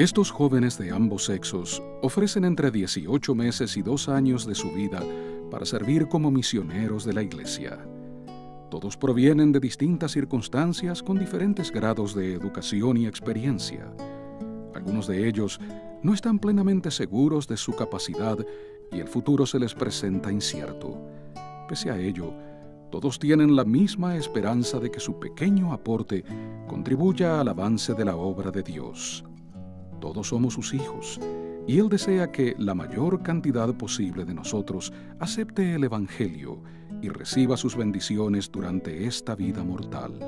Estos jóvenes de ambos sexos ofrecen entre 18 meses y 2 años de su vida para servir como misioneros de la Iglesia. Todos provienen de distintas circunstancias con diferentes grados de educación y experiencia. Algunos de ellos no están plenamente seguros de su capacidad y el futuro se les presenta incierto. Pese a ello, todos tienen la misma esperanza de que su pequeño aporte contribuya al avance de la obra de Dios. Todos somos sus hijos, y Él desea que la mayor cantidad posible de nosotros acepte el Evangelio y reciba sus bendiciones durante esta vida mortal.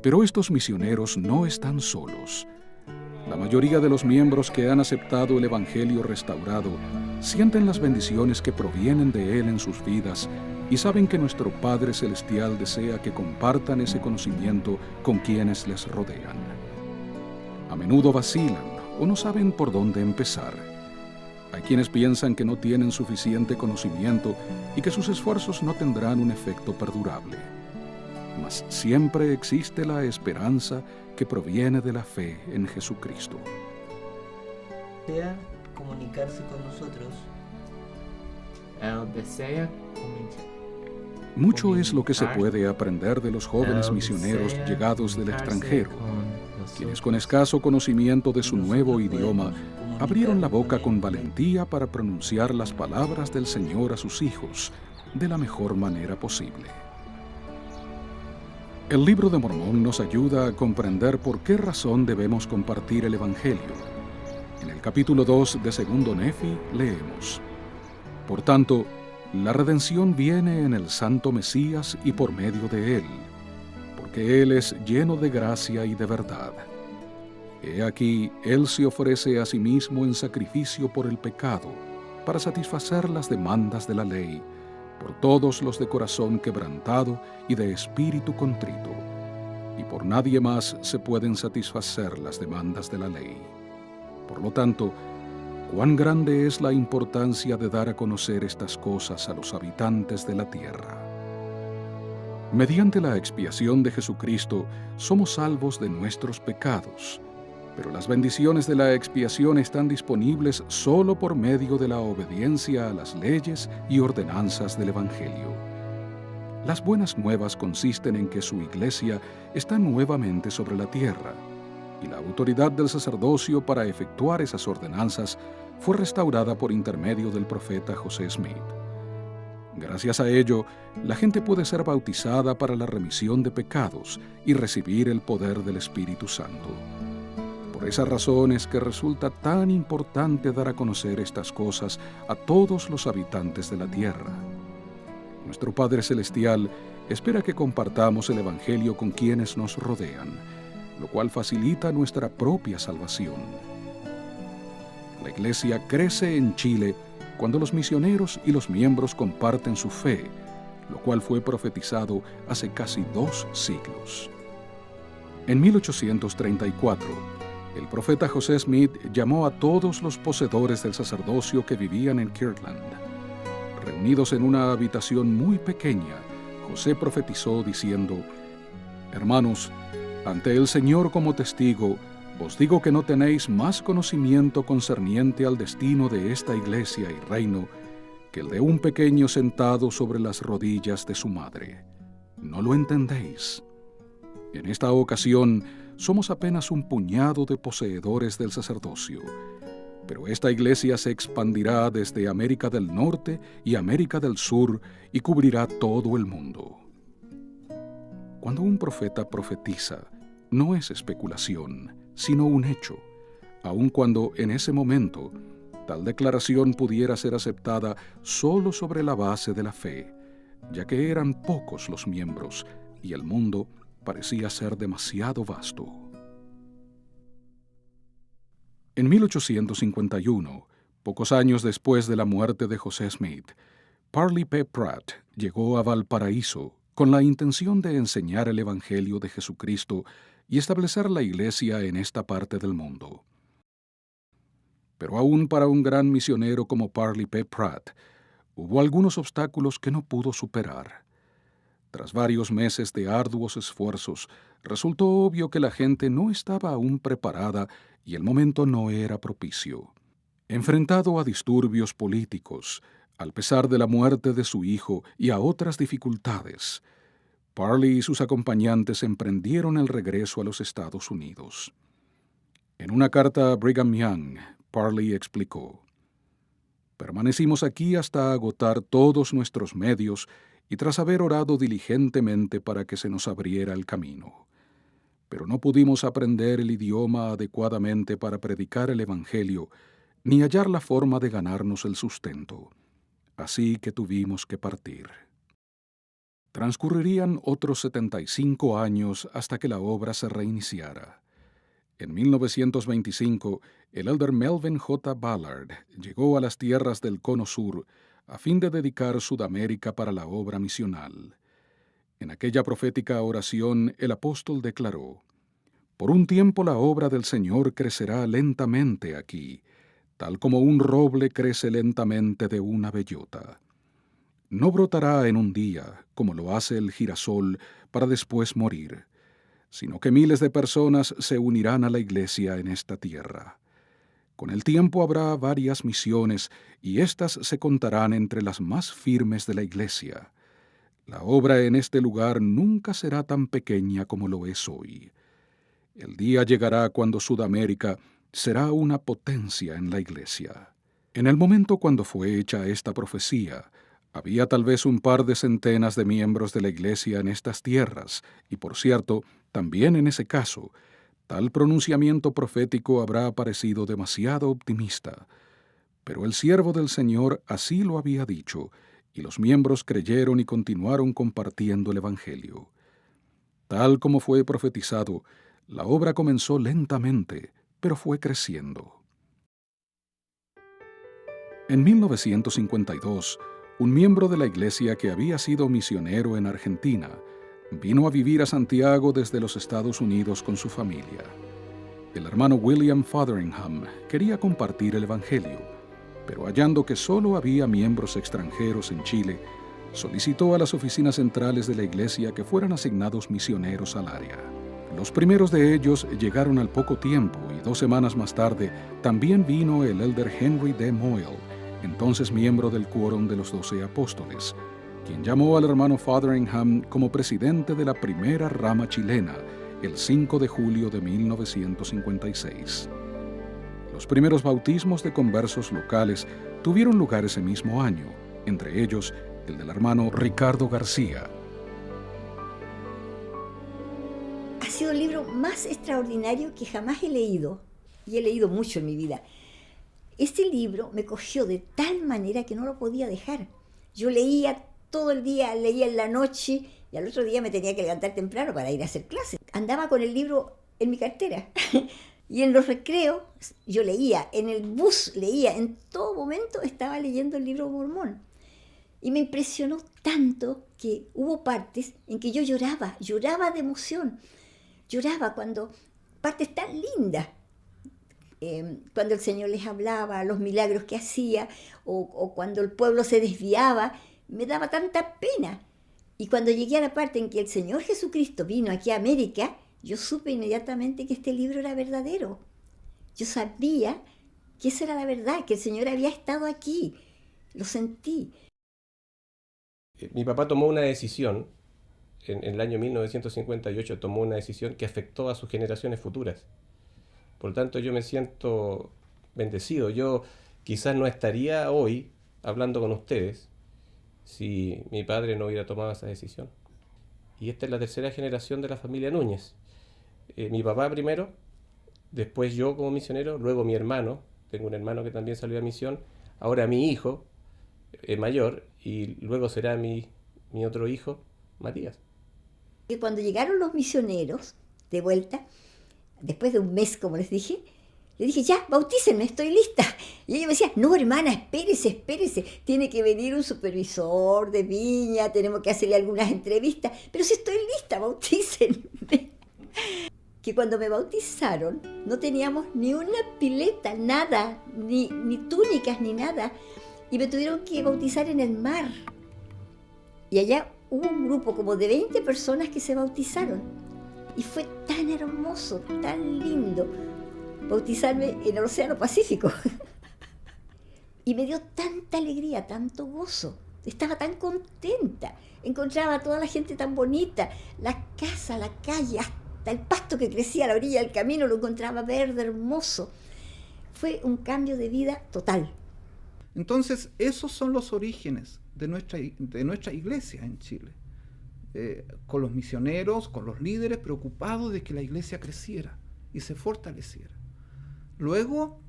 Pero estos misioneros no están solos. La mayoría de los miembros que han aceptado el Evangelio restaurado sienten las bendiciones que provienen de Él en sus vidas y saben que nuestro Padre Celestial desea que compartan ese conocimiento con quienes les rodean. A menudo vacilan o no saben por dónde empezar. Hay quienes piensan que no tienen suficiente conocimiento y que sus esfuerzos no tendrán un efecto perdurable. Mas siempre existe la esperanza que proviene de la fe en Jesucristo. Desea comunicarse con nosotros. Él desea Mucho es lo que se puede aprender de los jóvenes misioneros llegados del extranjero, quienes con escaso conocimiento de su nuevo idioma abrieron la boca con valentía para pronunciar las palabras del Señor a sus hijos de la mejor manera posible. El Libro de Mormón nos ayuda a comprender por qué razón debemos compartir el Evangelio. En el capítulo 2 de Segundo Nefi leemos: Por tanto, la redención viene en el Santo Mesías y por medio de Él, porque Él es lleno de gracia y de verdad. He aquí, Él se ofrece a sí mismo en sacrificio por el pecado, para satisfacer las demandas de la ley, por todos los de corazón quebrantado y de espíritu contrito, y por nadie más se pueden satisfacer las demandas de la ley. Por lo tanto, cuán grande es la importancia de dar a conocer estas cosas a los habitantes de la tierra. Mediante la expiación de Jesucristo, somos salvos de nuestros pecados, pero las bendiciones de la expiación están disponibles solo por medio de la obediencia a las leyes y ordenanzas del Evangelio. Las buenas nuevas consisten en que su iglesia está nuevamente sobre la tierra, y la autoridad del sacerdocio para efectuar esas ordenanzas fue restaurada por intermedio del profeta José Smith. Gracias a ello, la gente puede ser bautizada para la remisión de pecados y recibir el poder del Espíritu Santo. Por esa razón es que resulta tan importante dar a conocer estas cosas a todos los habitantes de la tierra. Nuestro Padre Celestial espera que compartamos el Evangelio con quienes nos rodean, lo cual facilita nuestra propia salvación. La Iglesia crece en Chile cuando los misioneros y los miembros comparten su fe, lo cual fue profetizado hace casi 2 siglos. En 1834, el profeta José Smith llamó a todos los poseedores del sacerdocio que vivían en Kirtland. Reunidos en una habitación muy pequeña, José profetizó diciendo: Hermanos, ante el Señor como testigo, os digo que no tenéis más conocimiento concerniente al destino de esta iglesia y reino que el de un pequeño sentado sobre las rodillas de su madre. ¿No lo entendéis? En esta ocasión, somos apenas un puñado de poseedores del sacerdocio, pero esta iglesia se expandirá desde América del Norte y América del Sur y cubrirá todo el mundo. Cuando un profeta profetiza, no es especulación, sino un hecho, aun cuando en ese momento tal declaración pudiera ser aceptada solo sobre la base de la fe, ya que eran pocos los miembros y el mundo parecía ser demasiado vasto. En 1851, pocos años después de la muerte de José Smith, Parley P. Pratt llegó a Valparaíso con la intención de enseñar el Evangelio de Jesucristo y establecer la iglesia en esta parte del mundo. Pero aún para un gran misionero como Parley P. Pratt, hubo algunos obstáculos que no pudo superar. Tras varios meses de arduos esfuerzos, resultó obvio que la gente no estaba aún preparada y el momento no era propicio. Enfrentado a disturbios políticos, al pesar de la muerte de su hijo y a otras dificultades, Parley y sus acompañantes emprendieron el regreso a los Estados Unidos. En una carta a Brigham Young, Parley explicó: «Permanecimos aquí hasta agotar todos nuestros medios y tras haber orado diligentemente para que se nos abriera el camino. Pero no pudimos aprender el idioma adecuadamente para predicar el Evangelio, ni hallar la forma de ganarnos el sustento. Así que tuvimos que partir». Transcurrirían otros 75 años hasta que la obra se reiniciara. En 1925, el elder Melvin J. Ballard llegó a las tierras del Cono Sur a fin de dedicar Sudamérica para la obra misional. En aquella profética oración, el apóstol declaró: «Por un tiempo la obra del Señor crecerá lentamente aquí, tal como un roble crece lentamente de una bellota. No brotará en un día, como lo hace el girasol, para después morir, sino que miles de personas se unirán a la iglesia en esta tierra. Con el tiempo habrá varias misiones y éstas se contarán entre las más firmes de la iglesia. La obra en este lugar nunca será tan pequeña como lo es hoy. El día llegará cuando Sudamérica será una potencia en la iglesia». En el momento cuando fue hecha esta profecía, había tal vez un par de centenas de miembros de la iglesia en estas tierras, y por cierto, también en ese caso, tal pronunciamiento profético habrá parecido demasiado optimista. Pero el siervo del Señor así lo había dicho, y los miembros creyeron y continuaron compartiendo el Evangelio. Tal como fue profetizado, la obra comenzó lentamente, pero fue creciendo. En 1952, un miembro de la iglesia que había sido misionero en Argentina vino a vivir a Santiago desde los Estados Unidos con su familia. El hermano William Fotheringham quería compartir el Evangelio, pero hallando que solo había miembros extranjeros en Chile, solicitó a las oficinas centrales de la iglesia que fueran asignados misioneros al área. Los primeros de ellos llegaron al poco tiempo y 2 semanas más tarde también vino el elder Henry D. Moyle, entonces miembro del quórum de los 12 apóstoles, quien llamó al hermano Fotheringham como presidente de la primera rama chilena el 5 de julio de 1956. Los primeros bautismos de conversos locales tuvieron lugar ese mismo año, entre ellos el del hermano Ricardo García. Ha sido el libro más extraordinario que jamás he leído, y he leído mucho en mi vida. Este libro me cogió de tal manera que no lo podía dejar. Yo leía todo el día, leía en la noche, y al otro día me tenía que levantar temprano para ir a hacer clases. Andaba con el libro en mi cartera. Y en los recreos yo leía, en el bus leía, en todo momento estaba leyendo el libro Mormón. Y me impresionó tanto que hubo partes en que yo lloraba de emoción. Lloraba cuando partes tan lindas, cuando el Señor les hablaba, los milagros que hacía, o cuando el pueblo se desviaba, me daba tanta pena. Y cuando llegué a la parte en que el Señor Jesucristo vino aquí a América, yo supe inmediatamente que este libro era verdadero. Yo sabía que esa era la verdad, que el Señor había estado aquí. Lo sentí. Mi papá tomó una decisión, en el año 1958 tomó una decisión que afectó a sus generaciones futuras. Por lo tanto, yo me siento bendecido. Yo quizás no estaría hoy hablando con ustedes si mi padre no hubiera tomado esa decisión. Y esta es la tercera generación de la familia Núñez. Mi papá primero, después yo como misionero, luego mi hermano, tengo un hermano que también salió a misión, ahora mi hijo mayor, y luego será mi otro hijo, Matías. Y cuando llegaron los misioneros de vuelta, después de un mes, como les dije, le dije, ya, bautícenme, estoy lista. Y ella me decía, no, hermana, espérese, tiene que venir un supervisor de viña, tenemos que hacerle algunas entrevistas, pero si estoy lista, bautícenme. Que cuando me bautizaron, no teníamos ni una pileta, nada, ni túnicas, ni nada, y me tuvieron que bautizar en el mar. Y allá hubo un grupo como de 20 personas que se bautizaron. Y fue tan hermoso, tan lindo bautizarme en el Océano Pacífico. Y me dio tanta alegría, tanto gozo. Estaba tan contenta. Encontraba a toda la gente tan bonita. La casa, la calle, hasta el pasto que crecía a la orilla del camino lo encontraba verde, hermoso. Fue un cambio de vida total. Entonces, esos son los orígenes de nuestra iglesia en Chile. Con los misioneros, con los líderes preocupados de que la iglesia creciera y se fortaleciera. Luego,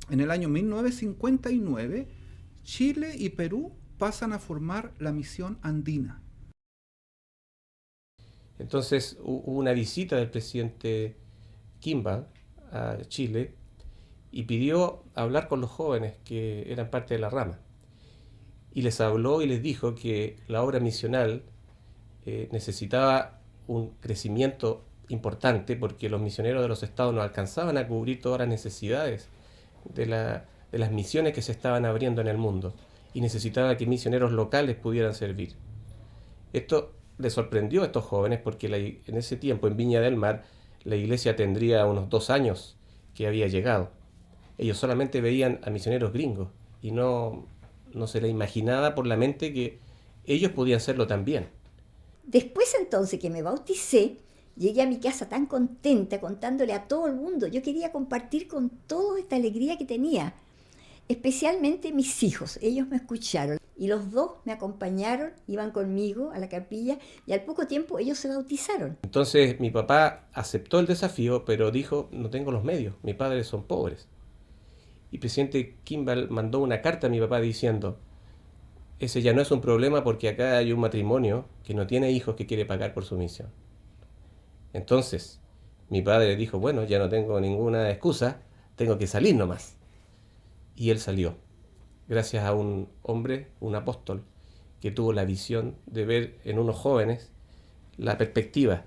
en el año 1959, Chile y Perú pasan a formar la misión andina. Entonces hubo una visita del presidente Kimball a Chile y pidió hablar con los jóvenes que eran parte de la rama. Y les habló y les dijo que la obra misional necesitaba un crecimiento importante porque los misioneros de los estados no alcanzaban a cubrir todas las necesidades de las misiones que se estaban abriendo en el mundo y necesitaba que misioneros locales pudieran servir. Esto les sorprendió a estos jóvenes porque en ese tiempo en Viña del Mar la iglesia tendría unos 2 años que había llegado. Ellos solamente veían a misioneros gringos y no se les imaginaba por la mente que ellos podían serlo también. Después entonces que me bauticé, llegué a mi casa tan contenta, contándole a todo el mundo. Yo quería compartir con todos esta alegría que tenía, especialmente mis hijos. Ellos me escucharon y los dos me acompañaron, iban conmigo a la capilla y al poco tiempo ellos se bautizaron. Entonces mi papá aceptó el desafío, pero dijo, no tengo los medios, mis padres son pobres. Y el presidente Kimball mandó una carta a mi papá diciendo, ese ya no es un problema porque acá hay un matrimonio que no tiene hijos que quiere pagar por su misión. Entonces, mi padre dijo, bueno, ya no tengo ninguna excusa, tengo que salir nomás. Y él salió, gracias a un hombre, un apóstol, que tuvo la visión de ver en unos jóvenes la perspectiva